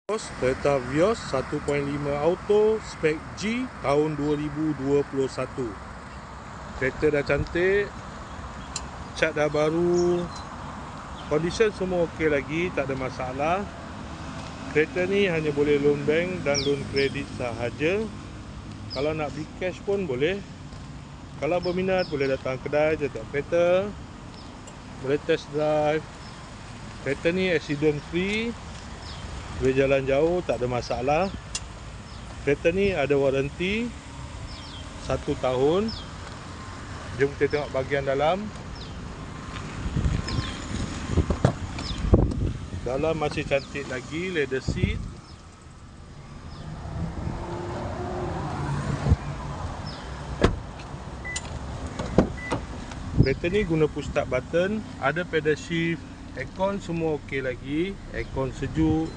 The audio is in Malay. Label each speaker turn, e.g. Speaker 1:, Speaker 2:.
Speaker 1: Toyota Vios 1.5 auto spek G tahun 2021. Kereta dah cantik, cat dah baru, condition semua okey lagi, tak ada masalah. Kereta ni hanya boleh loan bank dan loan kredit sahaja. Kalau nak beli cash pun boleh. Kalau berminat boleh datang kedai Jatuh Kereta, boleh test drive. Kereta ni accident free, boleh jalan jauh, tak ada masalah. Kereta ni ada waranti 1 tahun. Jom kita tengok bahagian dalam. Dalam masih cantik lagi, leather seat. Kereta ni guna push start button, ada pedal shift, aircon semua okey lagi, aircon sejuk.